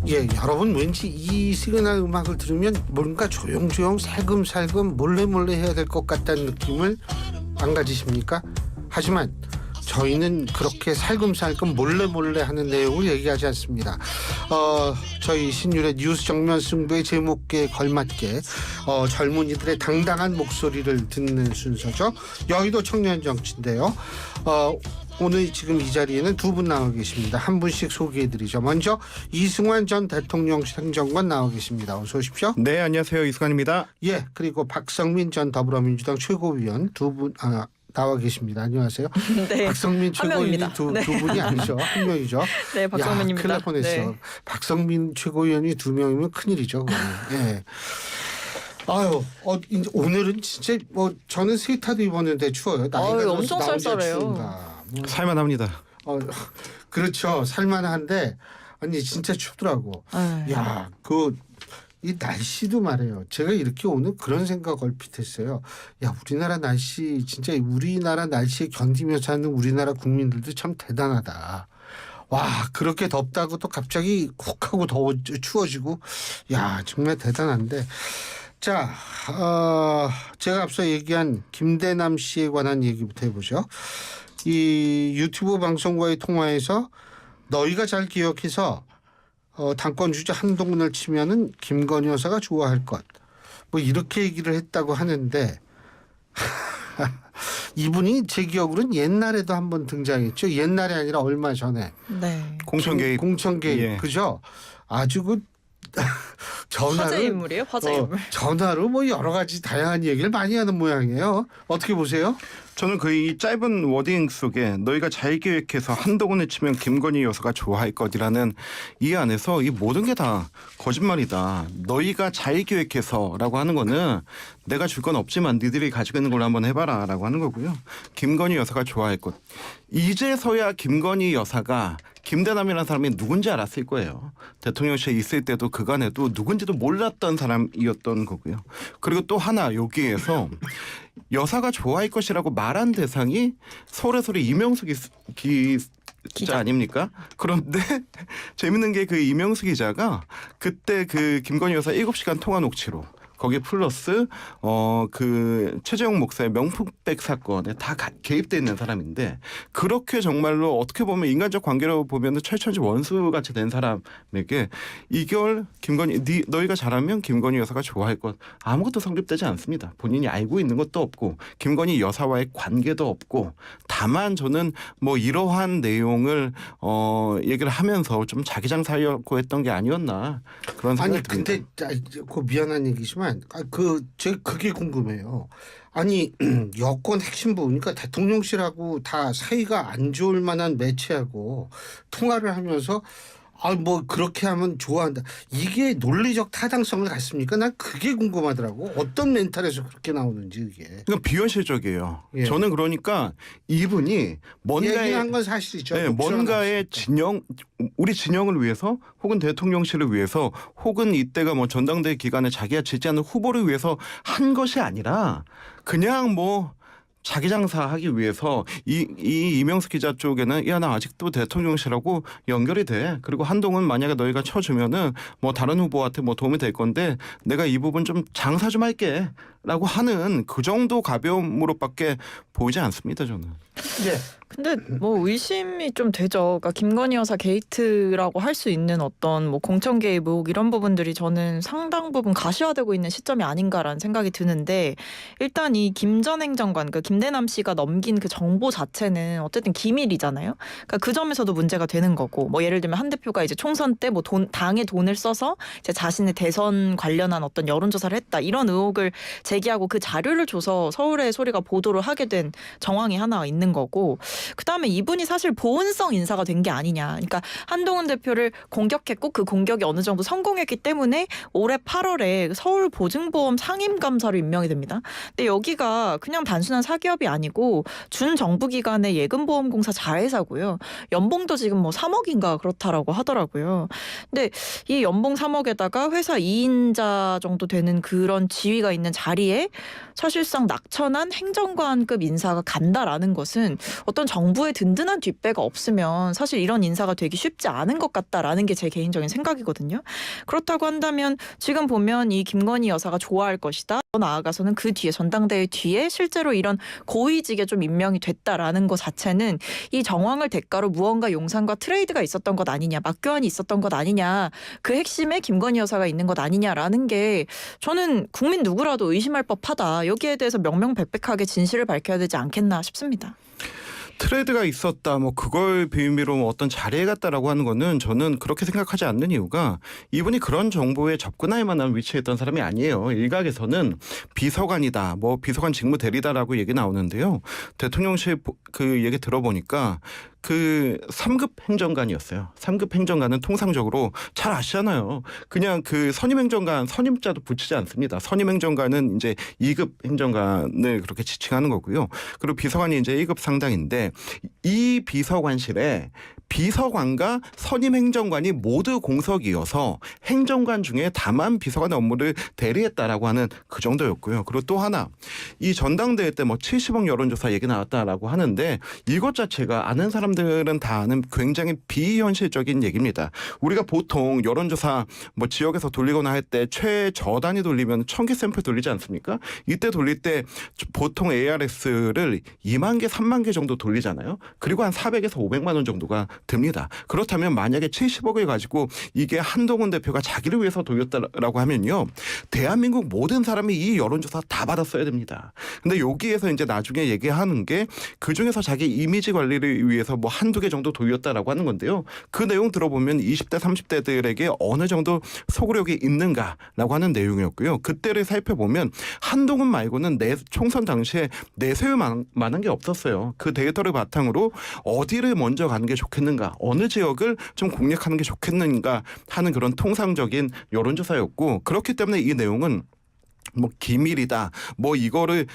예, 여러분 왠지 이 시그널 음악을 들으면 뭔가 조용조용 살금살금 몰래몰래 해야 될 것 같다는 느낌을 안 가지십니까? 하지만 저희는 그렇게 살금살금 몰래몰래 하는 내용을 얘기하지 않습니다. 저희 신율의 뉴스 정면 승부의 제목에 걸맞게 젊은이들의 당당한 목소리를 듣는 순서죠. 여의도 청년 정치인데요. 오늘 지금 이 자리에는 두 분 나와 계십니다. 한 분씩 소개해드리죠. 먼저 이승환 전 대통령실 행정관 나와 계십니다. 어서 오십시오. 네, 안녕하세요. 이승환입니다. 예, 그리고 박성민 전 더불어민주당 최고위원 두 분 나와 계십니다. 안녕하세요. 네, 박성민 최고위원이 두 분이 아니죠. 한 명이죠. 네, 박성민입니다. 큰일 날 뻔했어. 네. 박성민 최고위원이 두 명이면 큰일이죠. 예. 아유, 이제 오늘은 진짜 저는 세타도 입었는데 추워요. 나이가 엄청 쌀쌀해요. 살만합니다. 그렇죠. 살만한데 아니 진짜 춥더라고. 야, 이 날씨도 말해요. 제가 이렇게 오늘 그런 생각 얼핏 했어요. 야, 우리나라 날씨 진짜 우리나라 날씨에 견디며 사는 우리나라 국민들도 참 대단하다. 와, 그렇게 덥다고 또 갑자기 훅 하고 추워지고 야, 정말 대단한데. 자, 제가 앞서 얘기한 김대남 씨에 관한 얘기부터 해보죠. 이 유튜브 방송과의 통화에서 너희가 잘 기억해서 당권 주자 한동훈을 치면은 김건희 여사가 좋아할 것. 뭐 이렇게 얘기를 했다고 하는데 이분이 제 기억으로는 옛날에도 한번 등장했죠. 옛날이 아니라 얼마 전에. 네. 공천 개입. 예. 그죠? 아주 화제 인물이에요. 화제 인물. 전화로 뭐 여러 가지 다양한 얘기를 많이 하는 모양이에요. 어떻게 보세요? 저는 그 이 짧은 워딩 속에 너희가 잘 기획해서 한동훈을 치면 김건희 여사가 좋아할 것이라는 이 안에서 이 모든 게 다 거짓말이다. 너희가 잘 기획해서라고 하는 거는 내가 줄 건 없지만 니들이 가지고 있는 걸로 한번 해봐라라고 하는 거고요. 김건희 여사가 좋아할 것. 이제서야 김건희 여사가 김대남이라는 사람이 누군지 알았을 거예요. 대통령실에 있을 때도 그간에도 누군지도 몰랐던 사람이었던 거고요. 그리고 또 하나 여기에서 여사가 좋아할 것이라고 말한 대상이 서울의 이명수 기자 아닙니까? 그런데 재밌는 게 그 이명수 기자가 그때 그 김건희 여사 7시간 통화 녹취로 거기에 플러스 그 최재형 목사의 명품백 사건에 다 개입돼 있는 사람인데 그렇게 정말로 어떻게 보면 인간적 관계로 보면은 철천지 원수 같이 된 사람에게 이걸 너희가 잘하면 김건희 여사가 좋아할 것 아무것도 성립되지 않습니다. 본인이 알고 있는 것도 없고 김건희 여사와의 관계도 없고 다만 저는 뭐 이러한 내용을 얘기를 하면서 좀 자기장사하려고 했던 게 아니었나 그런 생각이 듭니다. 근데 미안한 얘기지만 제가 그게 궁금해요. 아니 여권 핵심부 그러니까 대통령실하고 다 사이가 안 좋을 만한 매체하고 통화를 하면서 뭐 그렇게 하면 좋아한다. 이게 논리적 타당성을 갖습니까? 난 그게 궁금하더라고. 어떤 멘탈에서 그렇게 나오는지 이게. 그러니까 비현실적이에요. 예. 저는 그러니까 이분이 얘기한 건 사실이죠. 네, 뭔가의 우리 진영을 위해서 혹은 대통령실을 위해서 혹은 이때가 뭐 전당대회 기간에 자기가 지지하는 후보를 위해서 한 것이 아니라 그냥 뭐 자기 장사하기 위해서 이명수 기자 쪽에는 야, 나 아직도 대통령실하고 연결이 돼. 그리고 한동훈 만약에 너희가 쳐주면은 뭐 다른 후보한테 뭐 도움이 될 건데 내가 이 부분 좀 장사 좀 할게. 라고 하는 그 정도 가벼움으로밖에 보이지 않습니다, 저는. 예. 근데 뭐 의심이 좀 되죠. 그러니까 김건희 여사 게이트라고 할 수 있는 어떤 뭐 공천 개입 의혹 이런 부분들이 저는 상당 부분 가시화되고 있는 시점이 아닌가라는 생각이 드는데 일단 이 김 전 행정관, 그 김대남 씨가 넘긴 그 정보 자체는 어쨌든 기밀이잖아요. 그러니까 그 점에서도 문제가 되는 거고 뭐 예를 들면 한 대표가 이제 총선 때 뭐 당에 돈을 써서 이제 자신의 대선 관련한 어떤 여론조사를 했다 이런 의혹을 제기하고 그 자료를 줘서 서울의 소리가 보도를 하게 된 정황이 하나 있는 거고 그다음에 이분이 사실 보은성 인사가 된 게 아니냐. 그러니까 한동훈 대표를 공격했고 그 공격이 어느 정도 성공했기 때문에 올해 8월에 서울 보증보험 상임감사로 임명이 됩니다. 근데 여기가 그냥 단순한 사기업이 아니고 준정부기관의 예금보험공사 자회사고요. 연봉도 지금 뭐 3억인가 그렇다라고 하더라고요. 근데 이 연봉 3억에다가 회사 2인자 정도 되는 그런 지위가 있는 자리에 사실상 낙천한 행정관급 인사가 간다라는 것은 어떤 정부의 든든한 뒷배가 없으면 사실 이런 인사가 되기 쉽지 않은 것 같다라는 게 제 개인적인 생각이거든요. 그렇다고 한다면 지금 보면 이 김건희 여사가 좋아할 것이다. 더 나아가서는 그 뒤에 전당대회 뒤에 실제로 이런 고위직에 좀 임명이 됐다라는 것 자체는 이 정황을 대가로 무언가 용산과 트레이드가 있었던 것 아니냐, 맞교환이 있었던 것 아니냐, 그 핵심에 김건희 여사가 있는 것 아니냐라는 게 저는 국민 누구라도 의심할 법하다. 여기에 대해서 명명백백하게 진실을 밝혀야 되지 않겠나 싶습니다. 트레이드가 있었다, 뭐 그걸 비밀로 뭐 어떤 자리에 갔다라고 하는 거는 저는 그렇게 생각하지 않는 이유가 이분이 그런 정보에 접근할 만한 위치에 있던 사람이 아니에요. 일각에서는 비서관이다, 뭐 비서관 직무 대리다라고 얘기 나오는데요. 대통령실 그 얘기 들어보니까 그 3급 행정관이었어요. 3급 행정관은 통상적으로 잘 아시잖아요. 그냥 그 선임 행정관 선임자도 붙이지 않습니다. 선임 행정관은 이제 2급 행정관을 그렇게 지칭하는 거고요. 그리고 비서관이 이제 1급 상당인데 이 비서관실에 비서관과 선임 행정관이 모두 공석이어서 행정관 중에 다만 비서관의 업무를 대리했다라고 하는 그 정도였고요. 그리고 또 하나 이 전당대회 때 뭐 70억 여론조사 얘기 나왔다라고 하는데 이것 자체가 아는 사람들은 다 아는 굉장히 비현실적인 얘기입니다. 우리가 보통 여론조사 뭐 지역에서 돌리거나 할 때 최저단위 돌리면 1000개 샘플 돌리지 않습니까? 이때 돌릴 때 보통 ARS를 2만 개, 3만 개 정도 돌리잖아요. 그리고 한 400에서 500만 원 정도가 듭니다. 그렇다면 만약에 70억을 가지고 이게 한동훈 대표가 자기를 위해서 돌렸다라고 하면요. 대한민국 모든 사람이 이 여론조사 다 받았어야 됩니다. 근데 여기에서 이제 나중에 얘기하는 게 그중에서 자기 이미지 관리를 위해서 뭐 한두 개 정도 돌렸다라고 하는 건데요. 그 내용 들어보면 20대, 30대들에게 어느 정도 소구력이 있는가라고 하는 내용이었고요. 그때를 살펴보면 한동훈 말고는 총선 당시에 내세울 만한 게 없었어요. 그 데이터를 바탕으로 어디를 먼저 가는 게 좋겠는가, 어느 지역을 좀 공략하는 게 좋겠는가 하는 그런 통상적인 여론조사였고 그렇기 때문에 이 내용은 뭐 기밀이다. 뭐 이거를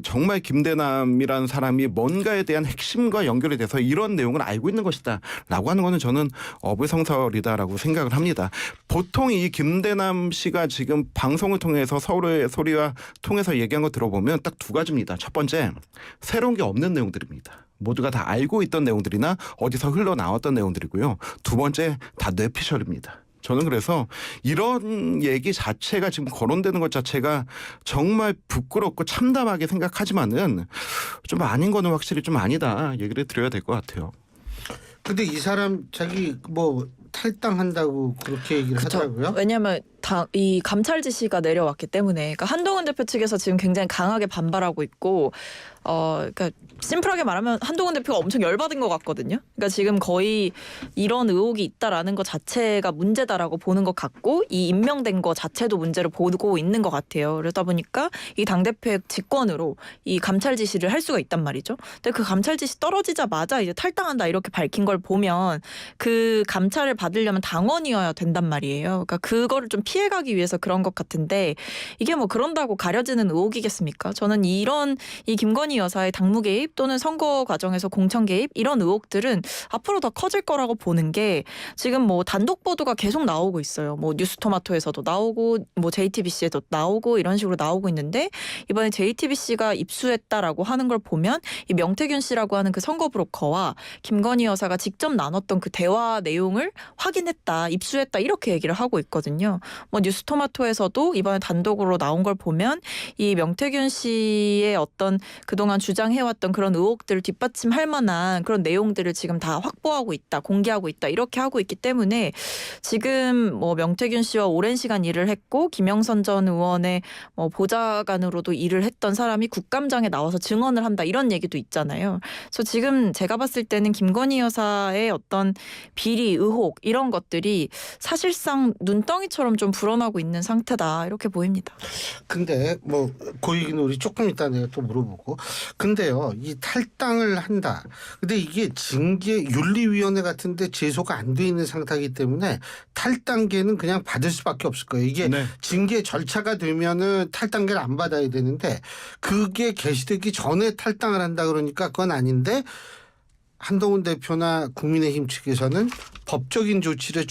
정말 김대남이라는 사람이 뭔가에 대한 핵심과 연결이 돼서 이런 내용을 알고 있는 것이다라고 하는 거는 저는 어불성설이다라고 생각을 합니다. 보통 이 김대남 씨가 지금 방송을 통해서 서울의 소리와 통해서 얘기한 거 들어보면 딱 두 가지입니다. 첫 번째, 새로운 게 없는 내용들입니다. 모두가 다 알고 있던 내용들이나 어디서 흘러나왔던 내용들이고요. 두 번째, 다 뇌피셜입니다. 저는 그래서 이런 얘기 자체가 지금 거론되는 것 자체가 정말 부끄럽고 참담하게 생각하지만은 좀 아닌 거는 확실히 좀 아니다 얘기를 드려야 될 것 같아요. 근데 이 사람 자기 뭐 탈당한다고 그렇게 얘기를 하더라고요. 왜냐하면 이 감찰 지시가 내려왔기 때문에 그러니까 한동훈 대표 측에서 지금 굉장히 강하게 반발하고 있고 그러니까 심플하게 말하면 한동훈 대표가 엄청 열받은 것 같거든요. 그러니까 지금 거의 이런 의혹이 있다라는 것 자체가 문제다라고 보는 것 같고 이 임명된 것 자체도 문제로 보고 있는 것 같아요. 그러다 보니까 이 당대표의 직권으로 이 감찰 지시를 할 수가 있단 말이죠. 근데 그 감찰 지시 떨어지자마자 이제 탈당한다 이렇게 밝힌 걸 보면 그 감찰을 받으려면 당원이어야 된단 말이에요. 그러니까 그거를 좀 피해가기 위해서 그런 것 같은데 이게 뭐 그런다고 가려지는 의혹이겠습니까? 저는 이 김건희 여사의 당무 개입 또는 선거 과정에서 공천 개입 이런 의혹들은 앞으로 더 커질 거라고 보는 게 지금 뭐 단독 보도가 계속 나오고 있어요. 뭐 뉴스토마토에서도 나오고 뭐 JTBC에도 나오고 이런 식으로 나오고 있는데 이번에 JTBC가 입수했다라고 하는 걸 보면 이 명태균 씨라고 하는 그 선거 브로커와 김건희 여사가 직접 나눴던 그 대화 내용을 확인했다, 입수했다 이렇게 얘기를 하고 있거든요. 뭐 뉴스토마토에서도 이번에 단독으로 나온 걸 보면 이 명태균 씨의 어떤 그동안 주장해왔던 그런 의혹들을 뒷받침할 만한 그런 내용들을 지금 다 확보하고 있다, 공개하고 있다 이렇게 하고 있기 때문에 지금 뭐 명태균 씨와 오랜 시간 일을 했고 김영선 전 의원의 뭐 보좌관으로도 일을 했던 사람이 국감장에 나와서 증언을 한다 이런 얘기도 있잖아요. 그래서 지금 제가 봤을 때는 김건희 여사의 어떤 비리, 의혹 이런 것들이 사실상 눈덩이처럼 좀 불어나고 있는 상태다 이렇게 보입니다. 근데 뭐 그 얘기는 우리 조금 이따 내가 또 물어보고. 근데요, 이 탈당을 한다. 근데 이게 징계 윤리위원회 같은데 제소가 안 돼 있는 상태이기 때문에 탈당계는 그냥 받을 수밖에 없을 거예요. 이게 네. 징계 절차가 되면은 탈당계를 안 받아야 되는데 그게 개시되기 전에 탈당을 한다 그러니까 그건 아닌데 한동훈 대표나 국민의힘 측에서는 법적인 조치를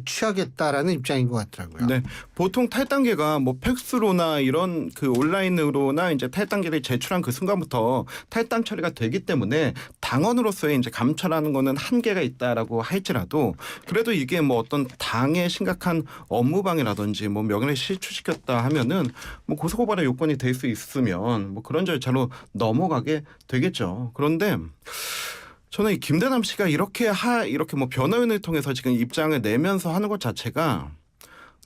취하겠다라는 입장인 것 같더라고요. 네, 보통 탈당계가 뭐 팩스로나 이런 그 온라인으로나 이제 탈당계를 제출한 그 순간부터 탈당 처리가 되기 때문에 당원으로서의 이제 감찰하는 거는 한계가 있다라고 할지라도 그래도 이게 뭐 어떤 당의 심각한 업무방해라든지 뭐 명예를 실추시켰다 하면은 뭐 고소고발의 요건이 될 수 있으면 뭐 그런 절차로 넘어가게 되겠죠. 그런데 저는 이 김대남 씨가 이렇게 뭐 변호인을 통해서 지금 입장을 내면서 하는 것 자체가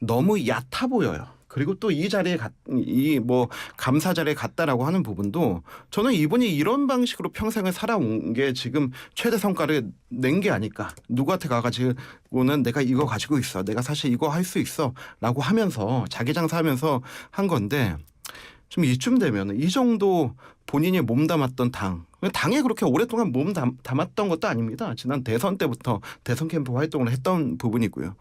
너무 얕아 보여요. 그리고 또 이 자리에 이 뭐 감사 자리에 갔다라고 하는 부분도 저는 이분이 이런 방식으로 평생을 살아온 게 지금 최대 성과를 낸 게 아닐까. 누구한테 가가지고는 내가 이거 가지고 있어. 내가 사실 이거 할 수 있어.라고 하면서 자기 장사하면서 한 건데 좀 이쯤 되면 이 정도 본인이 몸담았던 당에 그렇게 오랫동안 담았던 것도 아닙니다. 지난 대선 때부터 대선 캠프 활동을 했던 부분이고요.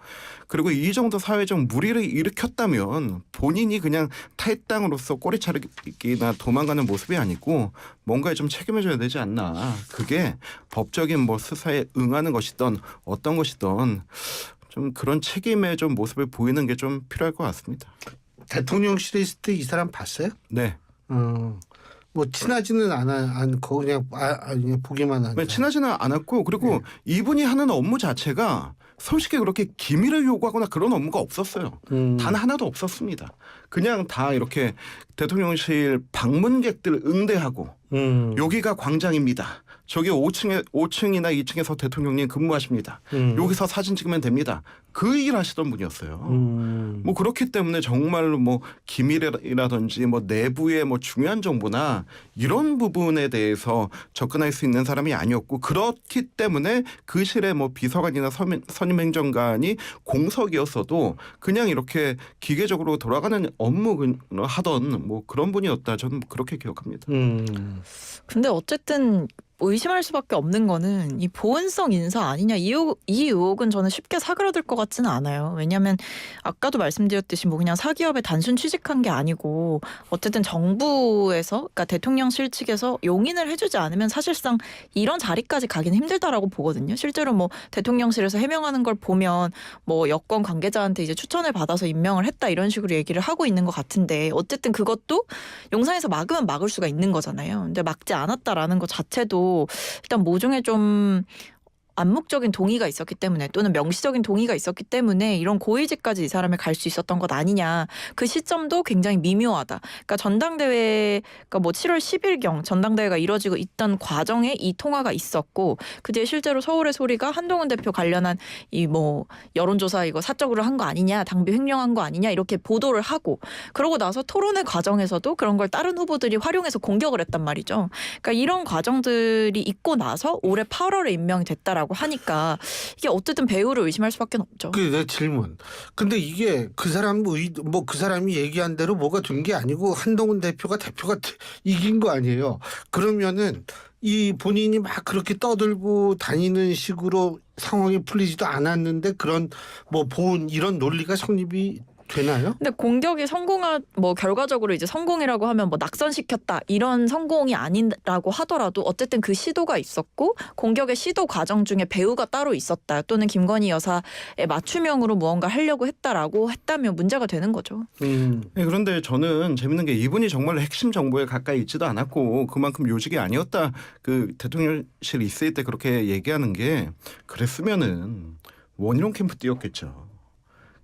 그리고 이 정도 사회적 물의를 일으켰다면 본인이 그냥 탈당으로서 꼬리차르기나 도망가는 모습이 아니고 뭔가에 좀 책임을 져야 되지 않나. 그게 법적인 뭐 수사에 응하는 것이든 어떤 것이든 좀 그런 책임의 좀 모습을 보이는 게 좀 필요할 것 같습니다. 대통령실에 있을 때 이 사람 봤어요? 네. 뭐 친하지는 않고 그냥 보기만 하죠. 친하지는 않았고 그리고 네. 이분이 하는 업무 자체가 솔직히 그렇게 기밀을 요구하거나 그런 업무가 없었어요. 단 하나도 없었습니다. 그냥 다 이렇게 대통령실 방문객들 응대하고 여기가 광장입니다. 저기 5층이나 2층에서 대통령님 근무하십니다. 여기서 사진 찍으면 됩니다. 그 일 하시던 분이었어요. 뭐 그렇기 때문에 정말로 뭐 기밀이라든지 뭐 내부의 뭐 중요한 정보나 이런 부분에 대해서 접근할 수 있는 사람이 아니었고 그렇기 때문에 그 실에 뭐 비서관이나 선임행정관이 공석이었어도 그냥 이렇게 기계적으로 돌아가는 업무 하던 뭐 그런 분이었다. 저는 그렇게 기억합니다. 근데 어쨌든 의심할 수밖에 없는 거는 이 보은성 인사 아니냐 이 의혹은 저는 쉽게 사그라들 것 같지는 않아요. 왜냐하면 아까도 말씀드렸듯이 뭐 그냥 사기업에 단순 취직한 게 아니고 어쨌든 정부에서 그러니까 대통령실 측에서 용인을 해주지 않으면 사실상 이런 자리까지 가기는 힘들다라고 보거든요. 실제로 뭐 대통령실에서 해명하는 걸 보면 뭐 여권 관계자한테 이제 추천을 받아서 임명을 했다 이런 식으로 얘기를 하고 있는 것 같은데 어쨌든 그것도 용산에서 막으면 막을 수가 있는 거잖아요. 근데 막지 않았다라는 것 자체도 일단 모종의 좀 암묵적인 동의가 있었기 때문에 또는 명시적인 동의가 있었기 때문에 이런 고위직까지 이 사람이 갈 수 있었던 것 아니냐. 그 시점도 굉장히 미묘하다. 그러니까 전당대회가 뭐 7월 10일경 전당대회가 이뤄지고 있던 과정에 이 통화가 있었고 그 뒤에 실제로 서울의 소리가 한동훈 대표 관련한 이 뭐 여론조사 이거 사적으로 한 거 아니냐, 당비 횡령한 거 아니냐 이렇게 보도를 하고 그러고 나서 토론회 과정에서도 그런 걸 다른 후보들이 활용해서 공격을 했단 말이죠. 그러니까 이런 과정들이 있고 나서 올해 8월에 임명이 됐다라고 하니까 이게 어쨌든 배우를 의심할 수밖에 없죠. 그게 내 질문. 근데 이게 그 사람이 얘기한 대로 뭐가 된 게 아니고 한동훈 대표가 이긴 거 아니에요. 그러면은 이 본인이 막 그렇게 떠들고 다니는 식으로 상황이 풀리지도 않았는데 그런 뭐 이런 논리가 성립이 되나요? 근데 공격이 결과적으로 이제 성공이라고 하면 뭐 낙선시켰다 이런 성공이 아니라고 하더라도 어쨌든 그 시도가 있었고 공격의 시도 과정 중에 배우가 따로 있었다 또는 김건희 여사의 맞춤형으로 무언가 하려고 했다라고 했다면 문제가 되는 거죠. 네, 그런데 저는 재밌는 게 이분이 정말 핵심 정보에 가까이 있지도 않았고 그만큼 요직이 아니었다. 그 대통령실 있을 때 그렇게 얘기하는 게 그랬으면은 원희룡 캠프 뛰었겠죠.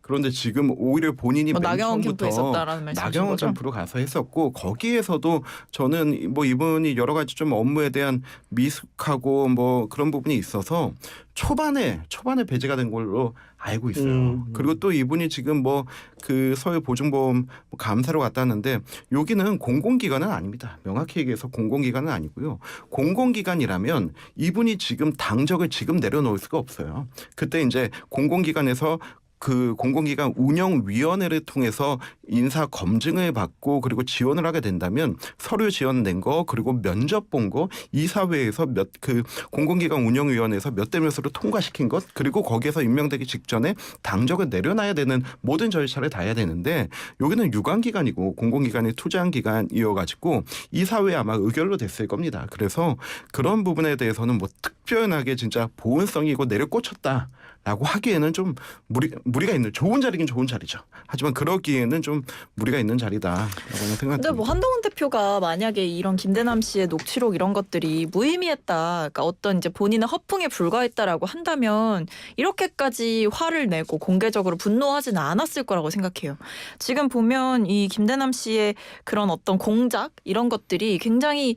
그런데 지금 오히려 본인이 맨 나경원 캠프에 처음부터 있었다라는 말씀이신 나경원 거죠? 캠프로 가서 했었고 거기에서도 저는 뭐 이분이 여러 가지 좀 업무에 대한 미숙하고 뭐 그런 부분이 있어서 초반에 배제가 된 걸로 알고 있어요. 그리고 또 이분이 지금 뭐 그 서울 보증보험 감사로 갔다는데 여기는 공공기관은 아닙니다. 명확히 얘기해서 공공기관은 아니고요. 공공기관이라면 이분이 지금 당적을 지금 내려놓을 수가 없어요. 그때 이제 공공기관에서 그 공공기관 운영위원회를 통해서 인사 검증을 받고 그리고 지원을 하게 된다면 서류 지원된 거 그리고 면접 본 거 이사회에서 그 공공기관 운영위원회에서 몇 대 몇으로 통과시킨 것 그리고 거기에서 임명되기 직전에 당적을 내려놔야 되는 모든 절차를 다 해야 되는데 여기는 유관기관이고 공공기관이 투자한 기관이어가지고 이사회에 아마 의결로 됐을 겁니다. 그래서 그런 부분에 대해서는 뭐 특별하게 진짜 보온성이고 내려꽂혔다. 라고 하기에는 좀 무리가 있는 좋은 자리긴 좋은 자리죠. 하지만 그러기에는 좀 무리가 있는 자리다라고 생각합니다. 근데 뭐 한동훈 대표가 만약에 이런 김대남 씨의 녹취록 이런 것들이 무의미했다, 그러니까 어떤 이제 본인의 허풍에 불과했다라고 한다면 이렇게까지 화를 내고 공개적으로 분노하지는 않았을 거라고 생각해요. 지금 보면 이 김대남 씨의 그런 어떤 공작 이런 것들이 굉장히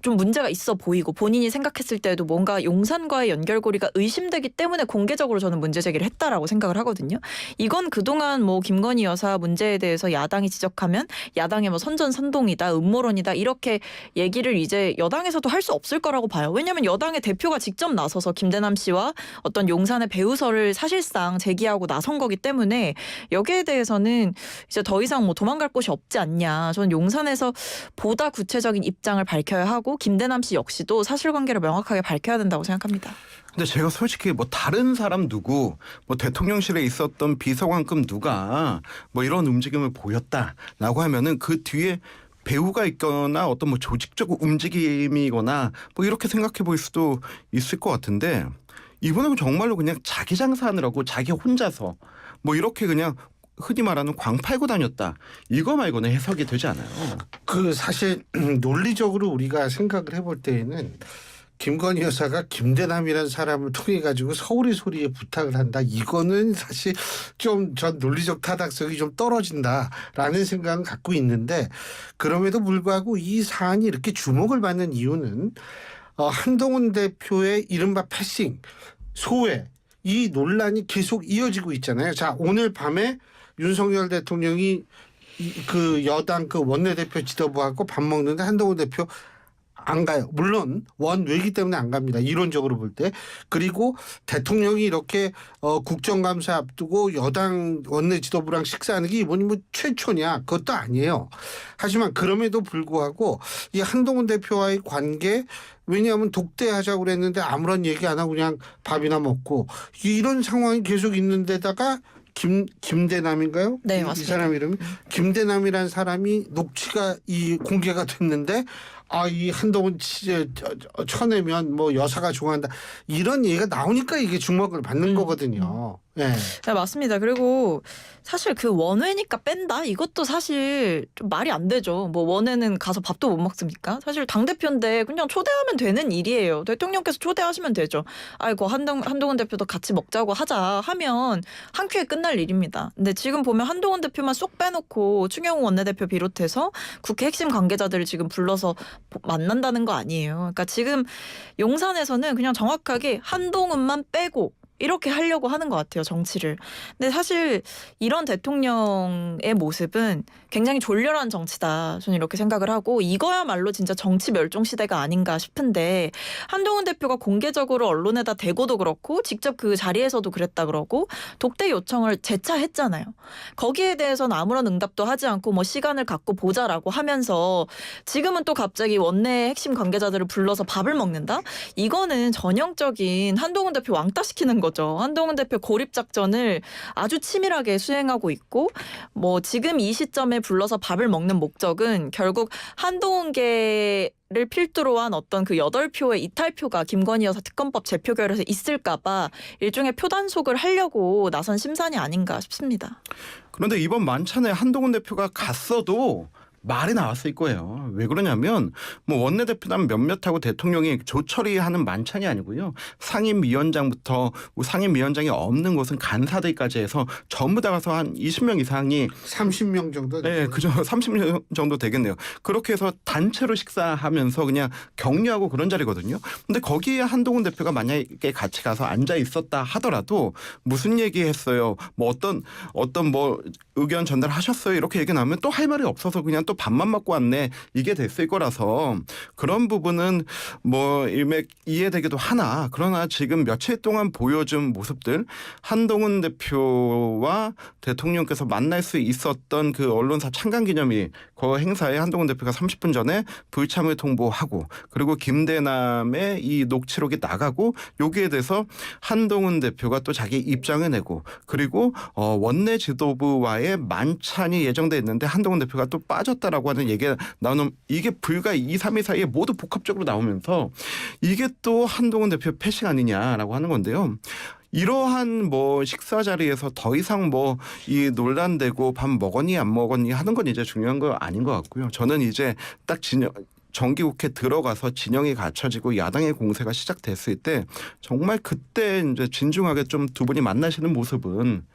좀 문제가 있어 보이고 본인이 생각했을 때에도 뭔가 용산과의 연결고리가 의심되기 때문에 공개적으로 저는 문제 제기를 했다라고 생각을 하거든요. 이건 그동안 뭐 김건희 여사 문제에 대해서 야당이 지적하면 야당의 뭐 선전선동이다, 음모론이다 이렇게 얘기를 이제 여당에서도 할 수 없을 거라고 봐요. 왜냐하면 여당의 대표가 직접 나서서 김대남 씨와 어떤 용산의 배우설을 사실상 제기하고 나선 거기 때문에 여기에 대해서는 이제 더 이상 뭐 도망갈 곳이 없지 않냐. 저는 용산에서 보다 구체적인 입장을 밝혀야 하고 김대남 씨 역시도 사실관계를 명확하게 밝혀야 된다고 생각합니다. 근데 제가 솔직히 뭐 다른 사람 누구 뭐 대통령실에 있었던 비서관급 누가 뭐 이런 움직임을 보였다라고 하면은 그 뒤에 배우가 있거나 어떤 뭐 조직적 움직임이거나 뭐 이렇게 생각해 볼 수도 있을 것 같은데 이번에는 정말로 그냥 자기 장사하느라고 자기 혼자서 뭐 이렇게 그냥 흔히 말하는 광 팔고 다녔다. 이거 말고는 해석이 되지 않아요. 그 사실 논리적으로 우리가 생각을 해볼 때에는 김건희 여사가 김대남이라는 사람을 통해 가지고 서울의 소리에 부탁을 한다. 이거는 사실 좀 전 논리적 타당성이 좀 떨어진다라는 생각은 갖고 있는데 그럼에도 불구하고 이 사안이 이렇게 주목을 받는 이유는 한동훈 대표의 이른바 패싱, 소외 이 논란이 계속 이어지고 있잖아요. 자, 오늘 밤에 윤석열 대통령이 그 여당 그 원내대표 지도부하고 밥 먹는데 한동훈 대표 안 가요. 물론 원외기 때문에 안 갑니다. 이론적으로 볼 때. 그리고 대통령이 이렇게 국정감사 앞두고 여당 원내 지도부랑 식사하는 게 이번이 뭐 최초냐. 그것도 아니에요. 하지만 그럼에도 불구하고 이 한동훈 대표와의 관계 왜냐하면 독대하자고 그랬는데 아무런 얘기 안 하고 그냥 밥이나 먹고 이런 상황이 계속 있는데다가 김대남인가요? 네, 이 맞습니다. 사람 이름이 김대남이라는 사람이 녹취가 공개가 됐는데 이 한동훈 쳐내면 뭐 여사가 좋아한다 이런 얘기가 나오니까 이게 주목을 받는 거거든요. 네. 네, 맞습니다. 그리고 사실 그 원외니까 뺀다? 이것도 사실 좀 말이 안 되죠. 뭐 원외는 가서 밥도 못 먹습니까? 사실 당대표인데 그냥 초대하면 되는 일이에요. 대통령께서 초대하시면 되죠. 아이고 한동훈 대표도 같이 먹자고 하자 하면 한 큐에 끝날 일입니다. 근데 지금 보면 한동훈 대표만 쏙 빼놓고 추경호 원내대표 비롯해서 국회 핵심 관계자들을 지금 불러서 만난다는 거 아니에요. 그러니까 지금 용산에서는 그냥 정확하게 한동훈만 빼고 이렇게 하려고 하는 것 같아요, 정치를. 근데 사실 이런 대통령의 모습은 굉장히 졸렬한 정치다. 저는 이렇게 생각을 하고 이거야말로 진짜 정치 멸종 시대가 아닌가 싶은데 한동훈 대표가 공개적으로 언론에다 대고도 그렇고 직접 그 자리에서도 그랬다 그러고 독대 요청을 재차 했잖아요. 거기에 대해서는 아무런 응답도 하지 않고 뭐 시간을 갖고 보자라고 하면서 지금은 또 갑자기 원내 핵심 관계자들을 불러서 밥을 먹는다? 이거는 전형적인 한동훈 대표 왕따시키는 거죠. 한동훈 대표 고립 작전을 아주 치밀하게 수행하고 있고 뭐 지금 이 시점에 불러서 밥을 먹는 목적은 결국 한동훈계를 필두로 한 어떤 그 8표의 이탈표가 김건희 여사 특검법 재표결에서 있을까 봐 일종의 표단속을 하려고 나선 심산이 아닌가 싶습니다. 그런데 이번 만찬에 한동훈 대표가 갔어도 말이 나왔을 거예요. 왜 그러냐면 뭐 원내대표단 몇몇하고 대통령이 조처리하는 만찬이 아니고요. 상임위원장부터 상임위원장이 없는 곳은 간사들까지 해서 전부 다 가서 한 20명 이상이 30명 정도. 네, 그죠. 30명 정도 되겠네요. 그렇게 해서 단체로 식사하면서 그냥 격려하고 그런 자리거든요. 근데 거기에 한동훈 대표가 만약에 같이 가서 앉아 있었다 하더라도 무슨 얘기했어요? 뭐 어떤 뭐 의견 전달하셨어요? 이렇게 얘기 나오면 또 할 말이 없어서 그냥 또 밥만 먹고 왔네 이게 됐을 거라서 그런 부분은 뭐 일맥 이해되기도 하나 그러나 지금 며칠 동안 보여준 모습들 한동훈 대표와 대통령께서 만날 수 있었던 그 언론사 창간기념일 그 행사에 한동훈 대표가 30분 전에 불참을 통보하고 그리고 김대남의 이 녹취록이 나가고 여기에 대해서 한동훈 대표가 또 자기 입장을 내고 그리고 원내 지도부와의 만찬이 예정돼 있는데 한동훈 대표가 또 빠졌다라고 하는 얘기가 나오는 이게 불과 2, 3일 사이에 모두 복합적으로 나오면서 이게 또 한동훈 대표 패싱 아니냐라고 하는 건데요. 이러한 뭐 식사 자리에서 더 이상 뭐 이 논란되고 밥 먹었니 안 먹었니 하는 건 이제 중요한 거 아닌 것 같고요. 저는 이제 딱 정기국회 들어가서 진영이 갖춰지고 야당의 공세가 시작됐을 때 정말 그때 이제 진중하게 좀 두 분이 만나시는 모습은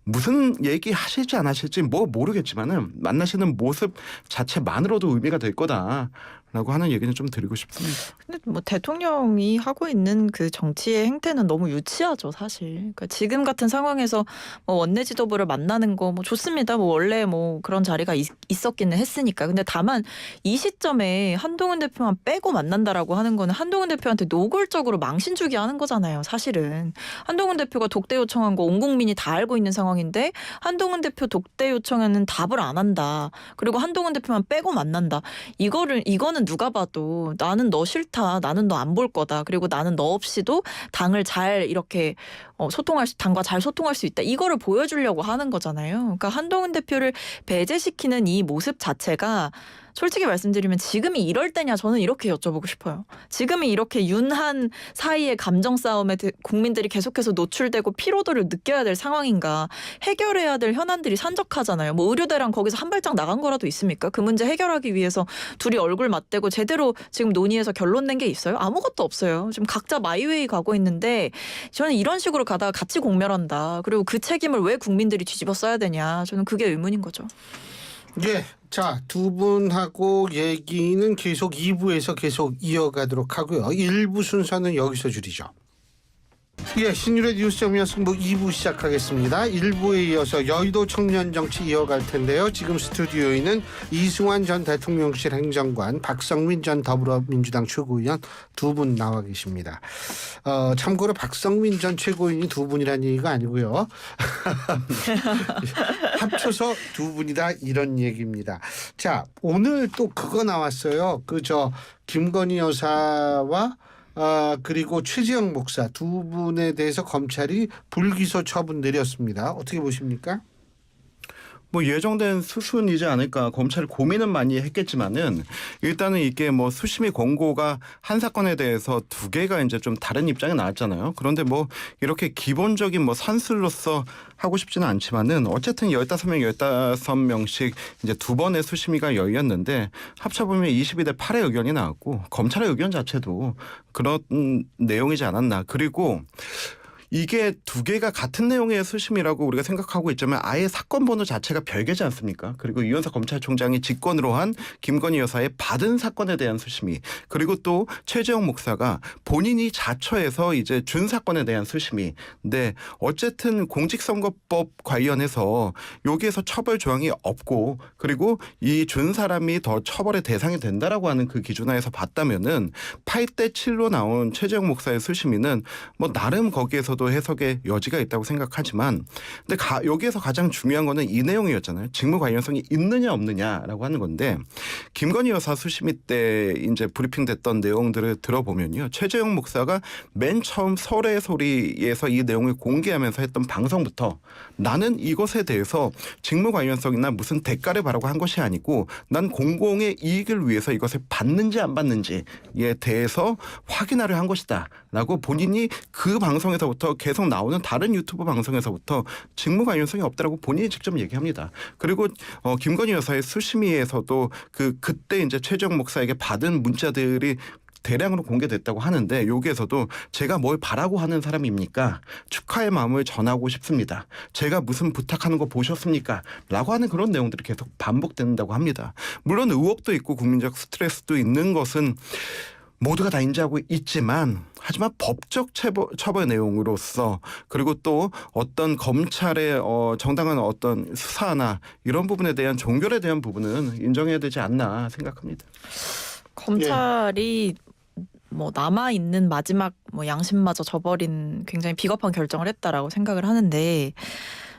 무슨 얘기 하실지 안 하실지 뭐 모르겠지만은 만나시는 모습 자체만으로도 의미가 될 거다라고 하는 얘기는 좀 드리고 싶습니다. 근데 뭐 대통령이 하고 있는 그 정치의 행태는 너무 유치하죠, 사실. 그러니까 지금 같은 상황에서 뭐 원내 지도부를 만나는 거 뭐 좋습니다. 뭐 원래 뭐 그런 자리가 있었기는 했으니까. 근데 다만 이 시점에 한동훈 대표만 빼고 만난다라고 하는 거는 한동훈 대표한테 노골적으로 망신 주기 하는 거잖아요, 사실은. 한동훈 대표가 독대 요청한 거 온 국민이 다 알고 있는 상황인데 한동훈 대표 독대 요청에는 답을 안 한다. 그리고 한동훈 대표만 빼고 만난다. 이거는 누가 봐도 나는 너 싫다. 나는 너 안 볼 거다. 그리고 나는 너 없이도 당을 잘 이렇게 당과 잘 소통할 수 있다. 이거를 보여주려고 하는 거잖아요. 그러니까 한동훈 대표를 배제시키는 이 모습 자체가 솔직히 말씀드리면 지금이 이럴 때냐 저는 이렇게 여쭤보고 싶어요. 지금이 이렇게 윤한 사이의 감정 싸움에 국민들이 계속해서 노출되고 피로도를 느껴야 될 상황인가. 해결해야 될 현안들이 산적하잖아요. 뭐 의료대랑 거기서 한 발짝 나간 거라도 있습니까? 그 문제 해결하기 위해서 둘이 얼굴 맞대고 제대로 지금 논의해서 결론 낸 게 있어요? 아무것도 없어요. 지금 각자 마이웨이 가고 있는데 저는 이런 식으로 가다가 같이 공멸한다. 그리고 그 책임을 왜 국민들이 뒤집어 써야 되냐. 저는 그게 의문인 거죠. 예. 자, 두 분하고 얘기는 계속 2부에서 계속 이어가도록 하고요. 1부 순서는 여기서 줄이죠. 예, 신율의 뉴스 정면 승부 2부 시작하겠습니다. 1부에 이어서 여의도 청년 정치 이어갈 텐데요. 지금 스튜디오에는 이승환 전 대통령실 행정관, 박성민 전 더불어민주당 최고위원 두 분 나와 계십니다. 참고로 박성민 전 최고위원이 두 분이라는 얘기가 아니고요. 합쳐서 두 분이다 이런 얘기입니다. 자, 오늘 또 그거 나왔어요. 김건희 여사와 그리고 최재형 목사 두 분에 대해서 검찰이 불기소 처분 내렸습니다. 어떻게 보십니까? 뭐 예정된 수순이지 않을까 검찰 고민은 많이 했겠지만은 일단은 이게 뭐 수심이 권고가 한 사건에 대해서 두 개가 이제 좀 다른 입장이 나왔잖아요. 그런데 뭐 이렇게 기본적인 뭐 산술로서 하고 싶지는 않지만은 어쨌든 15명 15명씩 이제 두 번의 수심위가 열렸는데 합쳐보면 22대 8의 의견이 나왔고 검찰의 의견 자체도 그런 내용이지 않았나. 그리고 이게 두 개가 같은 내용의 수심이라고 우리가 생각하고 있지만 아예 사건 번호 자체가 별개지 않습니까? 그리고 이현석 검찰총장이 직권으로 한 김건희 여사의 받은 사건에 대한 수심이 그리고 또 최재형 목사가 본인이 자처해서 이제 준 사건에 대한 수심이 네 어쨌든 공직선거법 관련해서 여기에서 처벌 조항이 없고 그리고 이 준 사람이 더 처벌의 대상이 된다라고 하는 그 기준하에서 봤다면은 8대 7로 나온 최재형 목사의 수심이는 뭐 나름 거기에서도 해석의 여지가 있다고 생각하지만 근데 여기에서 가장 중요한 거는 이 내용이었잖아요. 직무 관련성이 있느냐 없느냐라고 하는 건데 김건희 여사 수심위 때 이제 브리핑됐던 내용들을 들어보면요. 최재형 목사가 맨 처음 설의 소리에서 이 내용을 공개하면서 했던 방송부터 나는 이것에 대해서 직무 관련성이나 무슨 대가를 바라고 한 것이 아니고 난 공공의 이익을 위해서 이것을 받는지 안 받는지에 대해서 확인하려 한 것이다 라고 본인이 그 방송에서부터 계속 나오는 다른 유튜브 방송에서부터 직무 관련성이 없다라고 본인이 직접 얘기합니다. 그리고 김건희 여사의 수심위에서도 그때 이제 최재형 목사에게 받은 문자들이 대량으로 공개됐다고 하는데 여기에서도 제가 뭘 바라고 하는 사람입니까? 축하의 마음을 전하고 싶습니다. 제가 무슨 부탁하는 거 보셨습니까? 라고 하는 그런 내용들이 계속 반복된다고 합니다. 물론 의혹도 있고 국민적 스트레스도 있는 것은 모두가 다 인지하고 있지만 하지만 법적 처벌 내용으로서 그리고 또 어떤 검찰의 정당한 어떤 수사나 이런 부분에 대한 종결에 대한 부분은 인정해야 되지 않나 생각합니다. 검찰이 뭐 남아 있는 마지막 뭐 양심마저 저버린 굉장히 비겁한 결정을 했다라고 생각을 하는데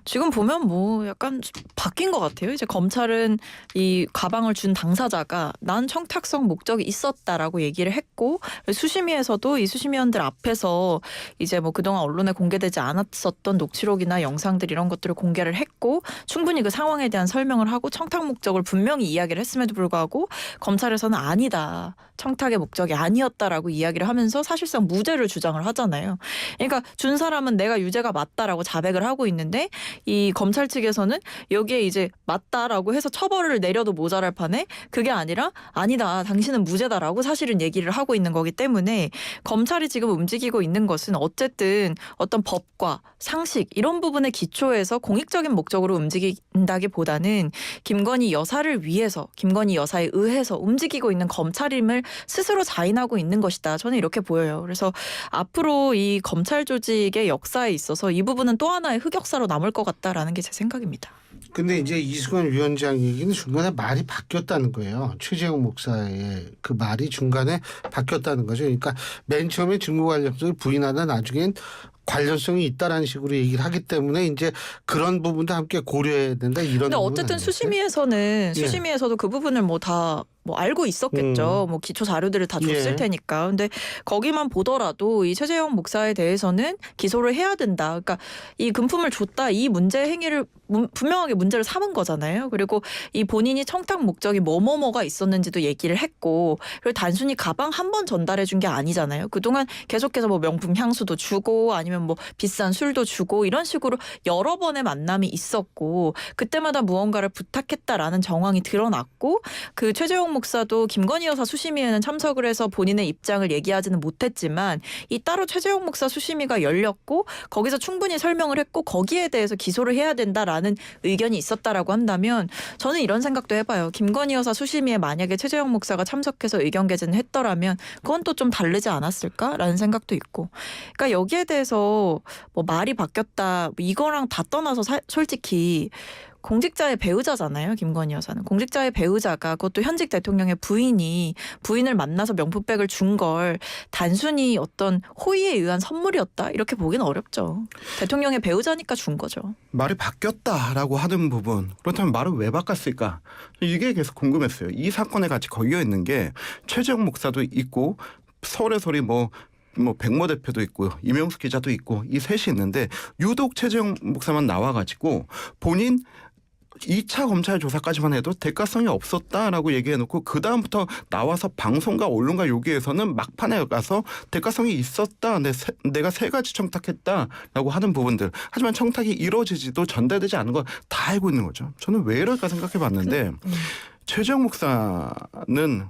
지금 보면 뭐 약간 바뀐 것 같아요. 이제 검찰은 이 가방을 준 당사자가 난 청탁성 목적이 있었다라고 얘기를 했고 수심위에서도 이 수심위원들 앞에서 이제 뭐 그동안 언론에 공개되지 않았었던 녹취록이나 영상들 이런 것들을 공개를 했고 충분히 그 상황에 대한 설명을 하고 청탁 목적을 분명히 이야기를 했음에도 불구하고 검찰에서는 아니다. 청탁의 목적이 아니었다라고 이야기를 하면서 사실상 무죄를 주장을 하잖아요. 그러니까 준 사람은 내가 유죄가 맞다라고 자백을 하고 있는데 이 검찰 측에서는 여기에 이제 맞다라고 해서 처벌을 내려도 모자랄 판에 그게 아니라 아니다 당신은 무죄다라고 사실은 얘기를 하고 있는 거기 때문에 검찰이 지금 움직이고 있는 것은 어쨌든 어떤 법과 상식 이런 부분에 기초해서 공익적인 목적으로 움직인다기보다는 김건희 여사를 위해서 김건희 여사에 의해서 움직이고 있는 검찰임을 스스로 자인하고 있는 것이다. 저는 이렇게 보여요. 그래서 앞으로 이 검찰 조직의 역사에 있어서 이 부분은 또 하나의 흑역사로 남을 것 같다라는 게 제 생각입니다. 근데 이제 이승원 위원장 얘기는 중간에 말이 바뀌었다는 거예요. 최재형 목사의 그 말이 중간에 바뀌었다는 거죠. 그러니까 맨 처음에 증거 관련성을 부인하다 나중엔 관련성이 있다라는 식으로 얘기를 하기 때문에 이제 그런 부분도 함께 고려해야 된다 이런. 근데 어쨌든 수심위에서는 수심위에서도 그 부분을 뭐 다 뭐 알고 있었겠죠. 뭐 기초 자료들을 다 줬을 테니까. 근데 거기만 보더라도 이 최재형 목사에 대해서는 기소를 해야 된다. 그러니까 이 금품을 줬다 이 문제 행위를 분명하게 문제를 삼은 거잖아요. 그리고 이 본인이 청탁 목적이 뭐뭐뭐가 있었는지도 얘기를 했고 그리고 단순히 가방 한 번 전달해 준 게 아니잖아요. 그동안 계속해서 뭐 명품 향수도 주고 아니면 뭐 비싼 술도 주고 이런 식으로 여러 번의 만남이 있었고 그때마다 무언가를 부탁했다라는 정황이 드러났고 그 최재형 목사도 김건희 여사 수심위에는 참석을 해서 본인의 입장을 얘기하지는 못했지만 이 따로 최재형 목사 수심위가 열렸고 거기서 충분히 설명을 했고 거기에 대해서 기소를 해야 된다라는 의견이 있었다라고 한다면 저는 이런 생각도 해봐요. 김건희 여사 수심위에 만약에 최재형 목사가 참석해서 의견 개진을 했더라면 그건 또 좀 다르지 않았을까라는 생각도 있고 그러니까 여기에 대해서 뭐 말이 바뀌었다 뭐 이거랑 다 떠나서 솔직히 공직자의 배우자잖아요. 김건희 여사는. 공직자의 배우자가 그것도 현직 대통령의 부인을 만나서 명품백을 준 걸 단순히 어떤 호의에 의한 선물이었다. 이렇게 보기는 어렵죠. 대통령의 배우자니까 준 거죠. 말이 바뀌었다라고 하는 부분 그렇다면 말을 왜 바꿨을까? 이게 계속 궁금했어요. 이 사건에 같이 걸려 있는 게 최재형 목사도 있고 서울의 소리 뭐 백모 대표도 있고 이명숙 기자도 있고 이 셋이 있는데 유독 최재형 목사만 나와가지고 본인 2차 검찰 조사까지만 해도 대가성이 없었다라고 얘기해놓고 그 다음부터 나와서 방송과 언론과 여기에서는 막판에 가서 대가성이 있었다. 내가 3가지 청탁했다라고 하는 부분들. 하지만 청탁이 이루어지지도 전달되지 않은 거 다 알고 있는 거죠. 저는 왜 이럴까 생각해봤는데 최재형 목사는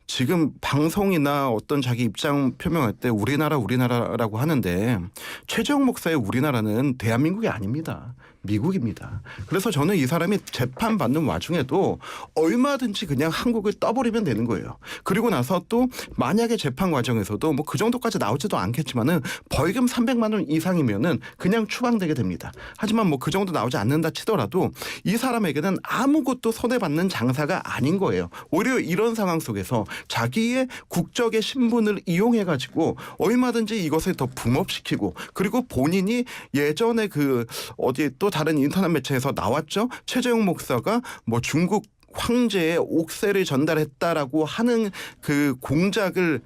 지금 방송이나 어떤 자기 입장 표명할 때 우리나라라고 하는데 최재형 목사의 우리나라는 대한민국이 아닙니다. 미국입니다. 그래서 저는 이 사람이 재판받는 와중에도 얼마든지 그냥 한국을 떠버리면 되는 거예요. 그리고 나서 또 만약에 재판 과정에서도 뭐 그 정도까지 나오지도 않겠지만은 벌금 300만 원 이상이면은 그냥 추방되게 됩니다. 하지만 뭐 그 정도 나오지 않는다 치더라도 이 사람에게는 아무것도 손해받는 장사가 아닌 거예요. 오히려 이런 상황 속에서 자기의 국적의 신분을 이용해가지고 얼마든지 이것을 더 붐업시키고 그리고 본인이 예전에 그 어디 또 다른 인터넷 매체에서 나왔죠. 최재형 목사가 뭐 중국 황제의 옥새를 전달했다라고 하는 그 공작을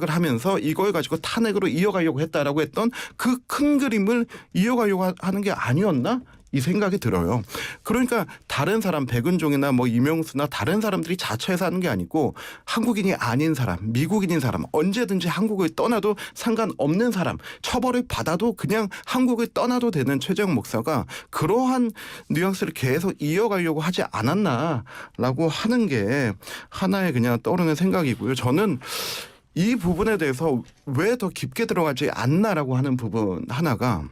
하면서 이걸 가지고 탄핵으로 이어가려고 했다라고 했던 그 큰 그림을 이어가려고 하는 게 아니었나? 이 생각이 들어요. 그러니까 다른 사람 백은종이나 뭐 이명수나 다른 사람들이 자처해서 하는 게 아니고 한국인이 아닌 사람, 미국인인 사람, 언제든지 한국을 떠나도 상관없는 사람, 처벌을 받아도 그냥 한국을 떠나도 되는 최재형 목사가 그러한 뉘앙스를 계속 이어가려고 하지 않았나라고 하는 게 하나의 그냥 떠오르는 생각이고요. 저는 이 부분에 대해서 왜 더 깊게 들어가지 않나라고 하는 부분 하나가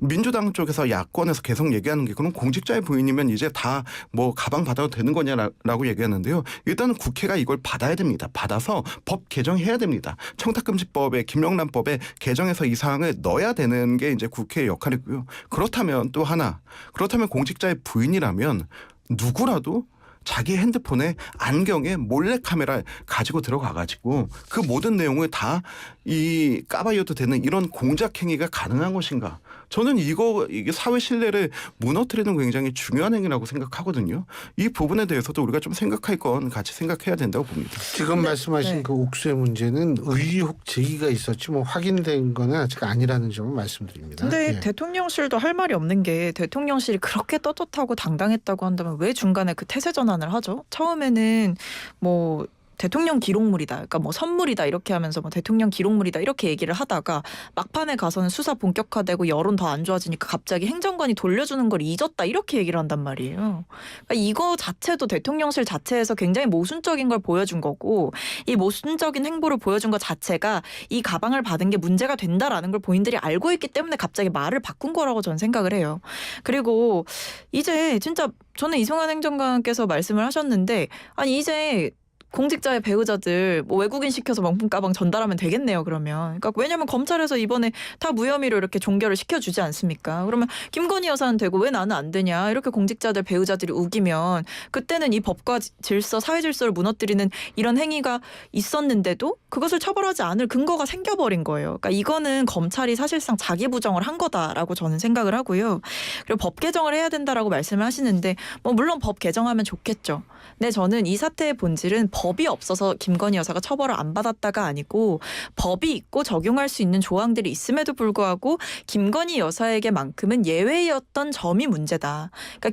민주당 쪽에서 야권에서 계속 얘기하는 게 그럼 공직자의 부인이면 이제 다 뭐 가방 받아도 되는 거냐라고 얘기하는데요. 일단은 국회가 이걸 받아야 됩니다. 받아서 법 개정해야 됩니다. 청탁금지법에 김영란법에 개정해서 이 사항을 넣어야 되는 게 이제 국회의 역할이고요. 그렇다면 또 하나, 그렇다면 공직자의 부인이라면 누구라도 자기 핸드폰에 안경에 몰래카메라 가지고 들어가가지고 그 모든 내용을 다 이 까발려도 되는 이런 공작행위가 가능한 것인가? 저는 이게 사회 신뢰를 무너뜨리는 굉장히 중요한 행위라고 생각하거든요. 이 부분에 대해서도 우리가 좀 생각할 건 같이 생각해야 된다고 봅니다. 지금 말씀하신 네. 그 옥수의 문제는 의혹 제기가 있었지 뭐 확인된 거는 아직 아니라는 점을 말씀드립니다. 근데 예. 대통령실도 할 말이 없는 게 대통령실이 그렇게 떳떳하고 당당했다고 한다면 왜 중간에 그 태세 전환을 하죠? 처음에는 뭐 대통령 기록물이다. 그러니까 뭐 선물이다 이렇게 하면서 뭐 대통령 기록물이다 이렇게 얘기를 하다가 막판에 가서는 수사 본격화되고 여론 더 안 좋아지니까 갑자기 행정관이 돌려주는 걸 잊었다 이렇게 얘기를 한단 말이에요. 그러니까 이거 자체도 대통령실 자체에서 굉장히 모순적인 걸 보여준 거고 이 모순적인 행보를 보여준 것 자체가 이 가방을 받은 게 문제가 된다라는 걸 본인들이 알고 있기 때문에 갑자기 말을 바꾼 거라고 저는 생각을 해요. 그리고 이제 진짜 저는 이승환 행정관께서 말씀을 하셨는데 아니 이제 공직자의 배우자들 뭐 외국인 시켜서 명품 가방 전달하면 되겠네요. 그러면 그러니까 왜냐하면 검찰에서 이번에 다 무혐의로 이렇게 종결을 시켜주지 않습니까? 그러면 김건희 여사는 되고 왜 나는 안 되냐 이렇게 공직자들 배우자들이 우기면 그때는 이 법과 질서 사회 질서를 무너뜨리는 이런 행위가 있었는데도 그것을 처벌하지 않을 근거가 생겨버린 거예요. 그러니까 이거는 검찰이 사실상 자기 부정을 한 거다라고 저는 생각을 하고요. 그리고 법 개정을 해야 된다라고 말씀을 하시는데 뭐 물론 법 개정하면 좋겠죠. 근데 저는 이 사태의 본질은 법이 없어서 김건희 여사가 처벌을 안 받았다가 아니고 법이 있고 적용할 수 있는 조항들이 있음에도 불구하고 김건희 여사에게만큼은 예외였던 점이 문제다. 그러니까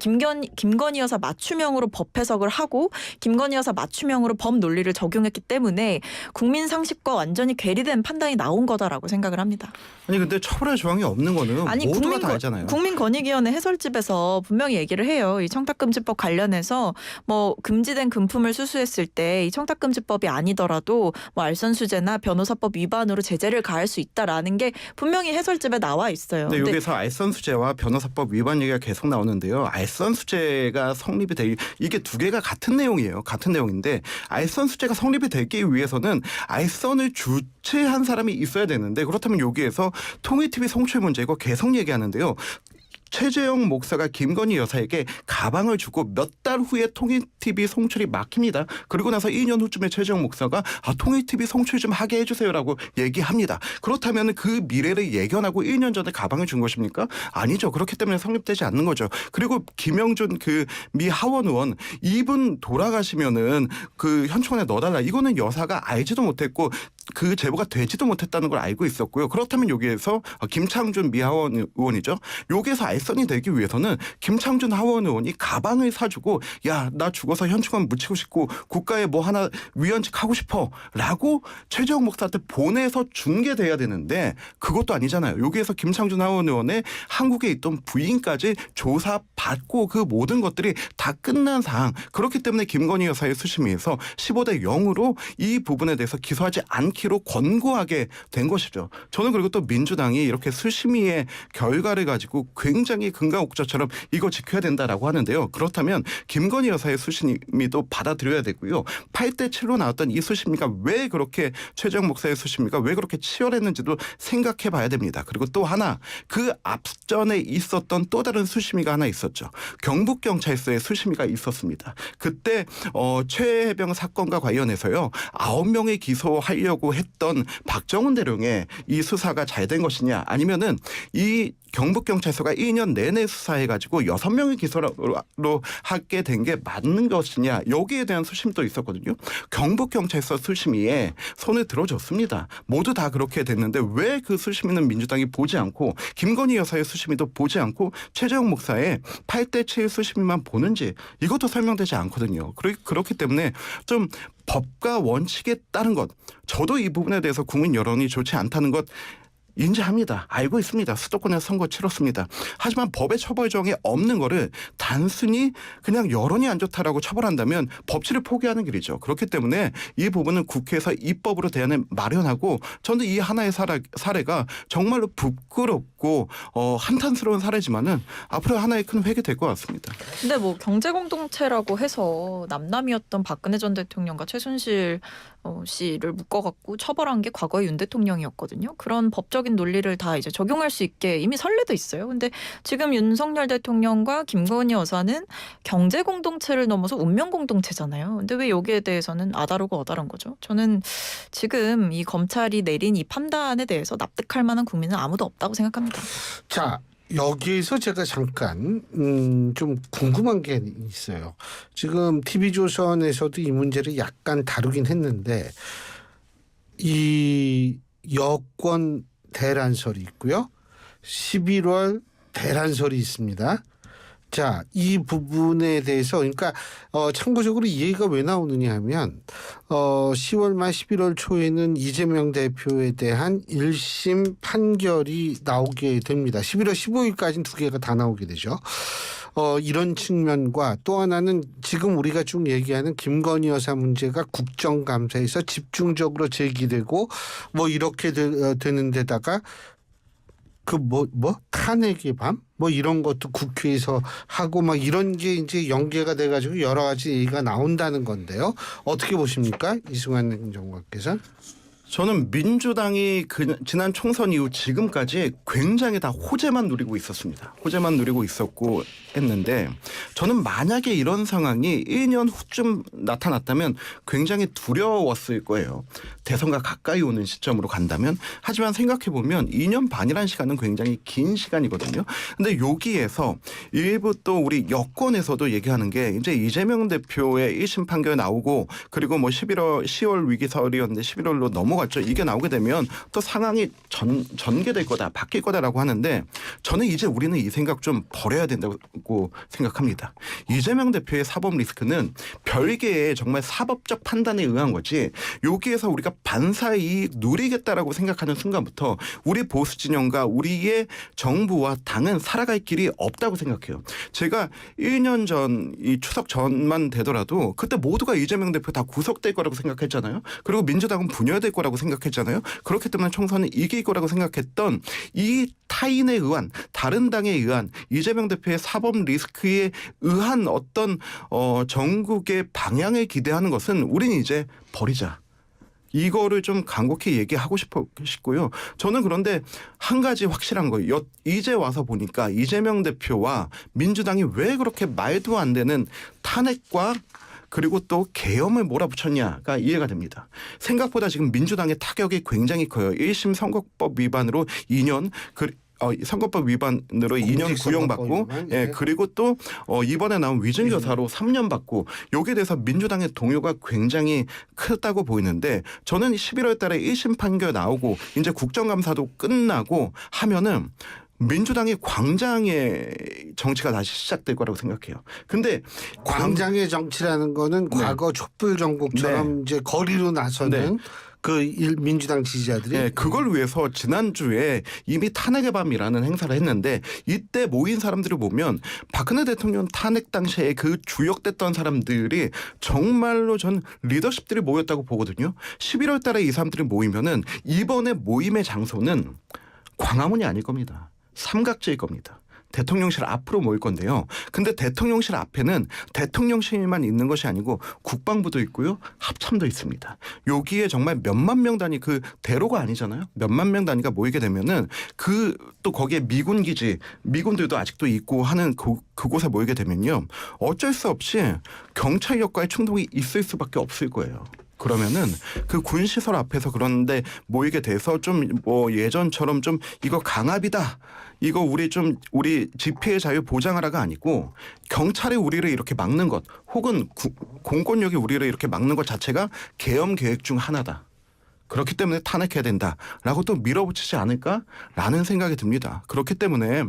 김건희 여사 맞춤형으로 법 해석을 하고 김건희 여사 맞춤형으로 법 논리를 적용했기 때문에 국민 상식과 완전히 괴리된 판단이 나온 거다라고 생각을 합니다. 아니 근데 처벌할 조항이 없는 거는 모두가 다 알잖아요. 국민권익위원회 해설집에서 분명히 얘기를 해요. 이 청탁금지법 관련해서 뭐 금지된 금품을 수수했을 때 이 청탁금지법이 아니더라도 뭐 알선수재나 변호사법 위반으로 제재를 가할 수 있다라는 게 분명히 해설집에 나와 있어요. 네, 여기서 알선수재와 변호사법 위반 얘기가 계속 나오는데요. 알선수재가 성립이 이게 두 개가 같은 내용이에요. 같은 내용인데 알선수재가 성립이 되기 위해서는 알선을 주최한 사람이 있어야 되는데 그렇다면 여기에서 통일TV 송출 문제 이거 계속 얘기하는데요. 최재형 목사가 김건희 여사에게 가방을 주고 몇 달 후에 통일TV 송출이 막힙니다. 그리고 나서 2년 후쯤에 최재형 목사가 통일TV 송출 좀 하게 해주세요라고 얘기합니다. 그렇다면 그 미래를 예견하고 1년 전에 가방을 준 것입니까? 아니죠. 그렇기 때문에 성립되지 않는 거죠. 그리고 김영준 그 미 하원 의원 이분 돌아가시면은 그 현충원에 넣어달라. 이거는 여사가 알지도 못했고 그 제보가 되지도 못했다는 걸 알고 있었고요. 그렇다면 여기에서 김창준 미 하원 의원이죠. 여기에서 알선이 되기 위해서는 김창준 하원 의원이 가방을 사주고 야, 나 죽어서 현충원 묻히고 싶고 국가에 뭐 하나 위원직 하고 싶어 라고 최재형 목사한테 보내서 준 게 돼야 되는데 그것도 아니잖아요. 여기에서 김창준 하원 의원의 한국에 있던 부인까지 조사받고 그 모든 것들이 다 끝난 사항. 그렇기 때문에 김건희 여사의 수심위에서 15대 0으로 이 부분에 대해서 기소하지 않기로 권고하게 된 것이죠. 저는 그리고 또 민주당이 이렇게 수심위의 결과를 가지고 굉장히 금강옥저처럼 이거 지켜야 된다라고 하는데요. 그렇다면 김건희 여사의 수심위도 받아들여야 되고요. 8대 7로 나왔던 이 수심위가 왜 그렇게 최재형 목사의 수심위가 왜 그렇게 치열했는지도 생각해 봐야 됩니다. 그리고 또 하나 그 앞전에 있었던 또 다른 수심위가 하나 있었죠. 경북경찰서의 수심위가 있었습니다. 그때 최혜병 사건과 관련해서요. 9명의 기소하려고 했던 박정훈 대령의 이 수사가 잘 된 것이냐 아니면은 이 경북경찰서가 2년 내내 수사해가지고 6명의 기소로 하게 된 게 맞는 것이냐 여기에 대한 수심도 있었거든요. 경북경찰서 수심위에 손을 들어줬습니다. 모두 다 그렇게 됐는데 왜 그 수심위는 민주당이 보지 않고 김건희 여사의 수심위도 보지 않고 최재형 목사의 8대 7 수심위만 보는지 이것도 설명되지 않거든요. 그렇기 때문에 좀 법과 원칙에 따른 것 저도 이 부분에 대해서 국민 여론이 좋지 않다는 것 인지합니다. 알고 있습니다. 수도권에서 선거 치렀습니다. 하지만 법의 처벌 조항이 없는 거를 단순히 그냥 여론이 안 좋다라고 처벌한다면 법치를 포기하는 길이죠. 그렇기 때문에 이 부분은 국회에서 입법으로 대안을 마련하고 저는 이 하나의 사례가 정말로 부끄럽고 한탄스러운 사례지만은 앞으로 하나의 큰 획이 될 것 같습니다. 근데 뭐 경제 공동체라고 해서 남남이었던 박근혜 전 대통령과 최순실 씨를 묶어갖고 처벌한 게 과거의 윤 대통령이었거든요. 그런 법적인 논리를 다 이제 적용할 수 있게 이미 선례도 있어요. 근데 지금 윤석열 대통령과 김건희 여사는 경제 공동체를 넘어서 운명 공동체잖아요. 근데 왜 여기에 대해서는 아다르고 어다른 거죠? 저는 지금 이 검찰이 내린 이 판단에 대해서 납득할 만한 국민은 아무도 없다고 생각합니다. 자, 여기에서 제가 잠깐 좀 궁금한 게 있어요. 지금 TV조선에서도 이 문제를 약간 다루긴 했는데 이 여권 대란설이 있고요. 11월 대란설이 있습니다. 자, 이 부분에 대해서 그러니까 참고적으로 이 얘기가 왜 나오느냐 하면 10월 말 11월 초에는 이재명 대표에 대한 1심 판결이 나오게 됩니다. 11월 15일까지는 두 개가 다 나오게 되죠. 이런 측면과 또 하나는 지금 우리가 쭉 얘기하는 김건희 여사 문제가 국정감사에서 집중적으로 제기되고 뭐 이렇게 되는 데다가 탄핵의 밤? 뭐 이런 것도 국회에서 하고 막 이런 게 이제 연계가 돼가지고 여러 가지 얘기가 나온다는 건데요. 어떻게 보십니까? 이승환 행정관께서? 저는 민주당이 지난 총선 이후 지금까지 굉장히 다 호재만 누리고 있었습니다. 호재만 누리고 있었고 했는데 저는 만약에 이런 상황이 1년 후쯤 나타났다면 굉장히 두려웠을 거예요. 대선과 가까이 오는 시점으로 간다면. 하지만 생각해보면 2년 반이라는 시간은 굉장히 긴 시간이거든요. 근데 여기에서 일부 또 우리 여권에서도 얘기하는 게 이제 이재명 대표의 1심 판결 나오고 그리고 뭐 10월 위기설이었는데 11월로 넘어갔죠. 이게 나오게 되면 또 상황이 전개될 거다, 바뀔 거다라고 하는데 저는 이제 우리는 이 생각 좀 버려야 된다고 생각합니다. 이재명 대표의 사법 리스크는 별개의 정말 사법적 판단에 의한 거지 여기에서 우리가 반사 이익 누리겠다라고 생각하는 순간부터 우리 보수 진영과 우리의 정부와 당은 살아갈 길이 없다고 생각해요. 제가 1년 전 이 추석 전만 되더라도 그때 모두가 이재명 대표 다 구속될 거라고 생각했잖아요. 그리고 민주당은 분열될 거라고 생각했잖아요. 그렇기 때문에 총선은 이길 거라고 생각했던 이 타인에 의한 다른 당에 의한 이재명 대표의 사법 리스크에 의한 어떤 전국의 방향을 기대하는 것은 우리는 이제 버리자. 이거를 좀 간곡히 얘기하고 싶고요. 저는 그런데 한 가지 확실한 거예요. 이제 와서 보니까 이재명 대표와 민주당이 왜 그렇게 말도 안 되는 탄핵과 그리고 또 계엄을 몰아붙였냐가 이해가 됩니다. 생각보다 지금 민주당의 타격이 굉장히 커요. 1심 선거법 위반으로 2년 선거법 위반으로 2년 구형받고 예, 그리고 또 이번에 나온 위증교사로 3년 받고 여기에 대해서 민주당의 동요가 굉장히 크다고 보이는데 저는 11월 달에 1심 판결 나오고 이제 국정감사도 끝나고 하면은 민주당의 광장의 정치가 다시 시작될 거라고 생각해요. 근데 광장의 정치라는 거는 과거 촛불 정국처럼 이제 거리로 나서는 민주당 지지자들이 네, 그걸 위해서 지난주에 이미 탄핵의 밤이라는 행사를 했는데 이때 모인 사람들을 보면 박근혜 대통령 탄핵 당시에 그 주역됐던 사람들이 정말로 전 리더십들이 모였다고 보거든요. 11월 달에 이 사람들이 모이면은 이번에 모임의 장소는 광화문이 아닐 겁니다. 삼각지일 겁니다. 대통령실 앞으로 모일 건데요. 근데 대통령실 앞에는 대통령실만 있는 것이 아니고 국방부도 있고요. 합참도 있습니다. 여기에 정말 몇만 명 단위 그 대로가 아니잖아요. 몇만 명 단위가 모이게 되면은 또 거기에 미군 기지, 미군들도 아직도 있고 하는 그곳에 모이게 되면요. 어쩔 수 없이 경찰력과의 충돌이 있을 수밖에 없을 거예요. 그러면은 그 군시설 앞에서 그런데 모이게 돼서 좀 뭐 예전처럼 좀 이거 강압이다. 이거 우리 집회의 자유 보장하라가 아니고 경찰이 우리를 이렇게 막는 것 혹은 공권력이 우리를 이렇게 막는 것 자체가 계엄 계획 중 하나다. 그렇기 때문에 탄핵해야 된다라고 또 밀어붙이지 않을까라는 생각이 듭니다. 그렇기 때문에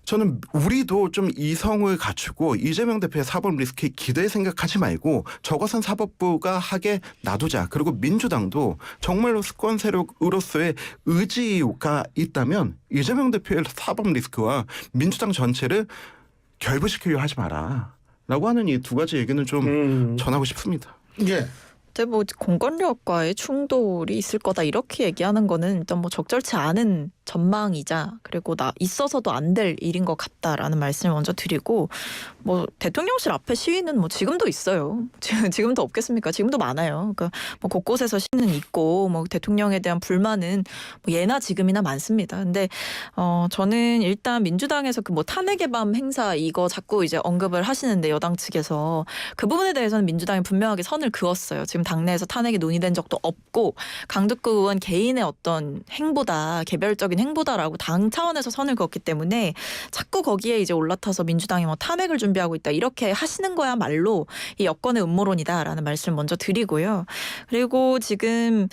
저는 우리도 좀 이성을 갖추고 이재명 대표의 사법 리스크에 기대 생각하지 말고 저것은 사법부가 하게 놔두자. 그리고 민주당도 정말로 수권 세력으로서의 의지가 있다면 이재명 대표의 사법 리스크와 민주당 전체를 결부시키려 하지 마라. 라고 하는 이 두 가지 얘기는 좀 전하고 싶습니다. 예. 근데 뭐 공권력과의 충돌이 있을 거다 이렇게 얘기하는 거는 일단 뭐 적절치 않은 전망이자 그리고 있어서도 안 될 일인 것 같다라는 말씀을 먼저 드리고 뭐 대통령실 앞에 시위는 뭐 지금도 있어요. 지금도 없겠습니까? 지금도 많아요. 그러니까 뭐 곳곳에서 시위는 있고 뭐 대통령에 대한 불만은 뭐 예나 지금이나 많습니다. 근데 저는 일단 민주당에서 그 뭐 탄핵의 밤 행사 이거 자꾸 이제 언급을 하시는데 여당 측에서 그 부분에 대해서는 민주당이 분명하게 선을 그었어요. 지금 당내에서 탄핵이 논의된 적도 없고 강두구 의원 개인의 어떤 행보다 개별적인 행보다라고 당 차원에서 선을 그었기 때문에 자꾸 거기에 이제 올라타서 민주당이 뭐 탄핵을 준비하고 있다 이렇게 하시는 거야말로 이 여권의 음모론이다라는 말씀을 먼저 드리고요. 그리고 지금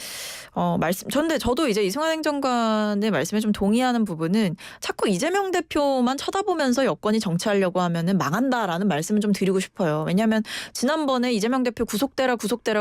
저도 이제 이승환 행정관의 말씀에 좀 동의하는 부분은 자꾸 이재명 대표만 쳐다보면서 여권이 정치하려고 하면은 망한다라는 말씀을 좀 드리고 싶어요. 왜냐하면 지난번에 이재명 대표 구속되라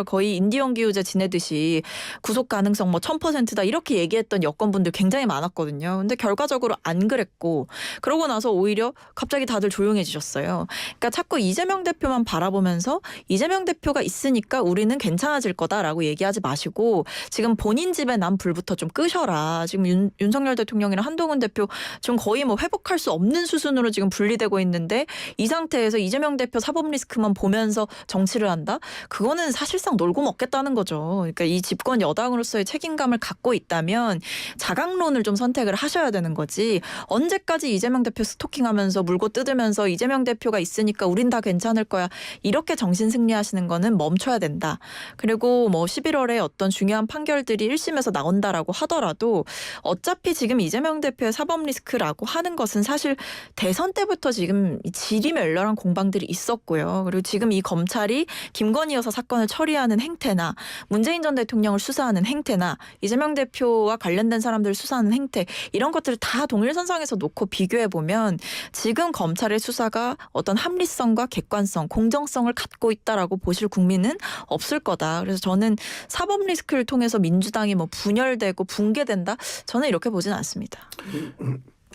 거의 인디언기후제 지내듯이 구속 가능성 뭐 1000%다 이렇게 얘기했던 여권분들 굉장히 많았거든요. 근데 결과적으로 안 그랬고 그러고 나서 오히려 갑자기 다들 조용해지셨어요. 그러니까 자꾸 이재명 대표만 바라보면서 이재명 대표가 있으니까 우리는 괜찮아질 거다라고 얘기하지 마시고 지금 본인 집에 난 불부터 좀 끄셔라. 지금 윤석열 대통령이랑 한동훈 대표 좀 거의 뭐 회복할 수 없는 수준으로 지금 분리되고 있는데 이 상태에서 이재명 대표 사법 리스크만 보면서 정치를 한다? 그거는 사실상 놀고 먹겠다는 거죠. 그러니까 이 집권 여당으로서의 책임감을 갖고 있다면 자강론을 좀 선택을 하셔야 되는 거지. 언제까지 이재명 대표 스토킹하면서 물고 뜯으면서 이재명 대표가 있으니까 우린 다 괜찮을 거야. 이렇게 정신 승리하시는 거는 멈춰야 된다. 그리고 뭐 11월에 어떤 중요한 판결들이 1심에서 나온다라고 하더라도 어차피 지금 이재명 대표의 사법 리스크라고 하는 것은 사실 대선 때부터 지금 지리멸렬한 공방들이 있었고요. 그리고 지금 이 검찰이 김건희 여사 사건을 처리하는 행태나 문재인 전 대통령을 수사하는 행태나 이재명 대표와 관련된 사람들을 수사하는 행태 이런 것들을 다 동일선상에서 놓고 비교해보면 지금 검찰의 수사가 어떤 합리성과 객관성, 공정성을 갖고 있다라고 보실 국민은 없을 거다. 그래서 저는 사법 리스크를 통해서 민주당이 뭐 분열되고 붕괴된다? 저는 이렇게 보진 않습니다.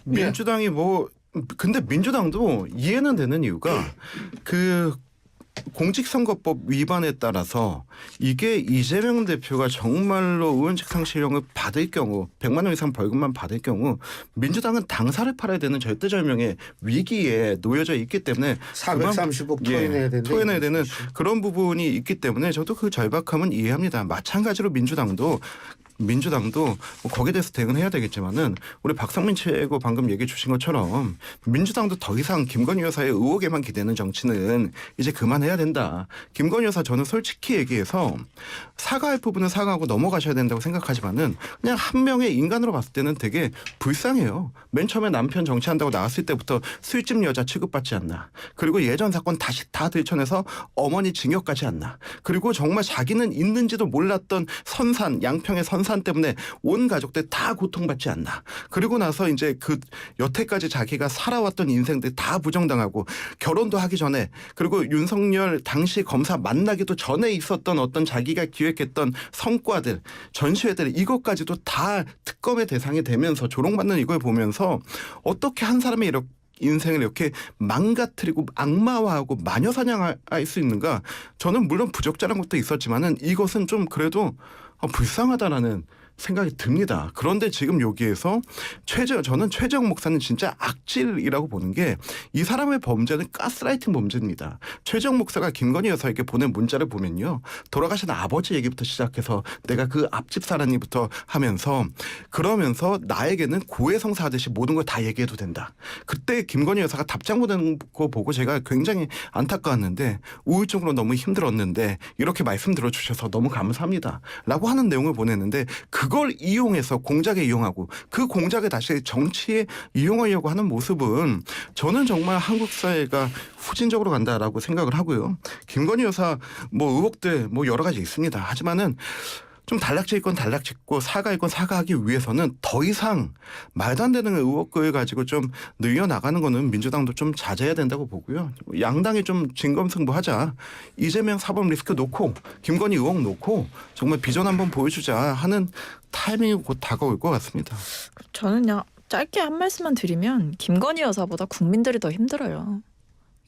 민주당이 근데 민주당도 이해는 되는 이유가 그 공직선거법 위반에 따라서 이게 이재명 대표가 정말로 의원직 상실형을 받을 경우 100만 원 이상 벌금만 받을 경우 민주당은 당사를 팔아야 되는 절대절명의 위기에 놓여져 있기 때문에 430억 토해내야 되는 그런 부분이 있기 때문에 저도 그 절박함은 이해합니다. 마찬가지로 민주당도 뭐 거기에 대해서 대응해야 되겠지만은 우리 박상민 최고 방금 얘기해 주신 것처럼 민주당도 더 이상 김건희 여사의 의혹에만 기대는 정치는 이제 그만해야 된다. 김건희 여사 저는 솔직히 얘기해서 사과할 부분은 사과하고 넘어가셔야 된다고 생각하지만은 그냥 한 명의 인간으로 봤을 때는 되게 불쌍해요. 맨 처음에 남편 정치한다고 나왔을 때부터 술집 여자 취급받지 않나. 그리고 예전 사건 다시 다 들춰내서 어머니 징역 가지 않나. 그리고 정말 자기는 있는지도 몰랐던 양평의 선산 때문에 온 가족들 다 고통받지 않나. 그리고 나서 이제 그 여태까지 자기가 살아왔던 인생들 다 부정당하고 결혼도 하기 전에 그리고 윤석열 당시 검사 만나기도 전에 있었던 어떤 자기가 기획했던 성과들, 전시회들 이것까지도 다 특검의 대상이 되면서 조롱받는 이걸 보면서 어떻게 한 사람의 인생을 이렇게 망가뜨리고 악마화하고 마녀사냥할 수 있는가? 저는 물론 부적절한 것도 있었지만은 이것은 좀 그래도 불쌍하다라는 생각이 듭니다. 그런데 지금 여기에서 저는 최재형 목사는 진짜 악질이라고 보는 게 이 사람의 범죄는 가스라이팅 범죄입니다. 최재형 목사가 김건희 여사에게 보낸 문자를 보면요. 돌아가신 아버지 얘기부터 시작해서 내가 그 앞집 사람이부터 하면서 그러면서 나에게는 고해성사 하듯이 모든 걸 다 얘기해도 된다. 그때 김건희 여사가 답장 보내는 거 보고 제가 굉장히 안타까웠는데 우울증으로 너무 힘들었는데 이렇게 말씀 들어주셔서 너무 감사합니다. 라고 하는 내용을 보냈는데 그걸 이용해서 공작에 이용하고 그 공작을 다시 정치에 이용하려고 하는 모습은 저는 정말 한국 사회가 후진적으로 간다라고 생각을 하고요. 김건희 여사 의혹들 여러 가지 있습니다. 하지만은 좀 달락질 건 달락짓고 사과할 건 사과하기 위해서는 더 이상 말도 안 되는 의혹을 가지고 좀 늘려나가는 거는 민주당도 좀 자제해야 된다고 보고요. 양당이 좀 진검승부하자. 이재명 사법 리스크 놓고 김건희 의혹 놓고 정말 비전 한번 보여주자 하는 타이밍이 곧 다가올 것 같습니다. 저는 그냥 짧게 한 말씀만 드리면 김건희 여사보다 국민들이 더 힘들어요.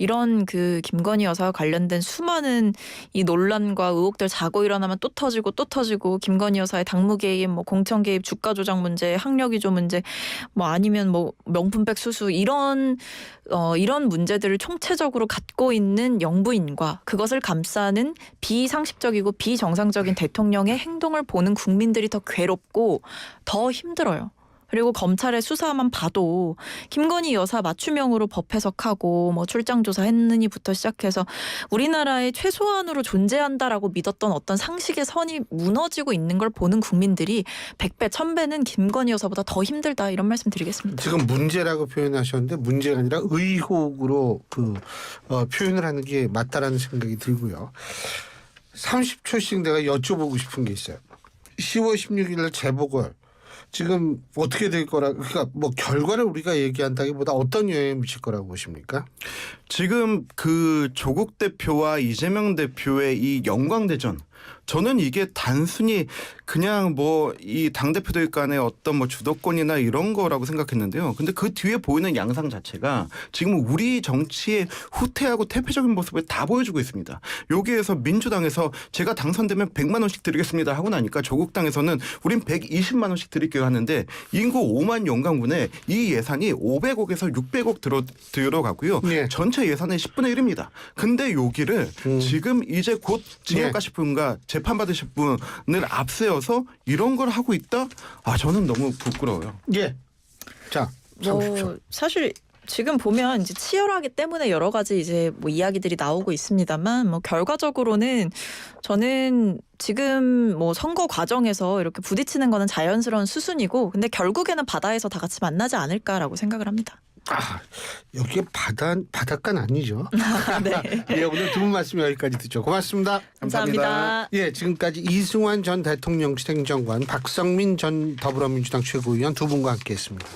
이런 그 김건희 여사와 관련된 수많은 이 논란과 의혹들 자고 일어나면 또 터지고 또 터지고 김건희 여사의 당무 개입, 뭐 공천 개입, 주가 조작 문제, 학력 위조 문제, 뭐 아니면 뭐 명품백 수수 이런 문제들을 총체적으로 갖고 있는 영부인과 그것을 감싸는 비상식적이고 비정상적인 대통령의 행동을 보는 국민들이 더 괴롭고 더 힘들어요. 그리고 검찰의 수사만 봐도 김건희 여사 맞춤형으로 법 해석하고 뭐 출장 조사했느니부터 시작해서 우리나라에 최소한으로 존재한다라고 믿었던 어떤 상식의 선이 무너지고 있는 걸 보는 국민들이 100배, 1000배는 김건희 여사보다 더 힘들다 이런 말씀 드리겠습니다. 지금 문제라고 표현하셨는데 문제가 아니라 의혹으로 표현을 하는 게 맞다라는 생각이 들고요. 30초씩 내가 여쭤보고 싶은 게 있어요. 10월 16일 날 재보궐 지금 어떻게 될 거라 그러니까 뭐 결과를 우리가 얘기한다기보다 어떤 영향을 미칠 거라고 보십니까? 지금 그 조국 대표와 이재명 대표의 이 영광대전 저는 이게 단순히 그냥 뭐 이 당대표들 간의 어떤 뭐 주도권이나 이런 거라고 생각했는데요. 근데 그 뒤에 보이는 양상 자체가 지금 우리 정치의 후퇴하고 퇴폐적인 모습을 다 보여주고 있습니다. 여기에서 민주당에서 제가 당선되면 100만 원씩 드리겠습니다 하고 나니까 조국당에서는 우린 120만 원씩 드릴게요 하는데 인구 5만 영광군에 이 예산이 500억에서 600억 들어가고요. 네. 전체 예산의 10분의 1입니다. 근데 여기를 지금 이제 곧 징역 가실 분과 재판받으실 분을 앞세워서 이런 걸 하고 있다? 아 저는 너무 부끄러워요. 예. 자, 30초. 뭐 사실 지금 보면 이제 치열하기 때문에 여러 가지 이제 뭐 이야기들이 나오고 있습니다만 뭐 결과적으로는 저는 지금 뭐 선거 과정에서 이렇게 부딪히는 거는 자연스러운 수순이고 근데 결국에는 바다에서 다 같이 만나지 않을까라고 생각을 합니다. 아, 여기에 바닷가는 아니죠. 네. 예, 오늘 두 분 말씀 여기까지 듣죠. 고맙습니다. 감사합니다. 예, 지금까지 이승환 전 대통령실 행정관, 박성민 전 더불어민주당 최고위원 두 분과 함께했습니다.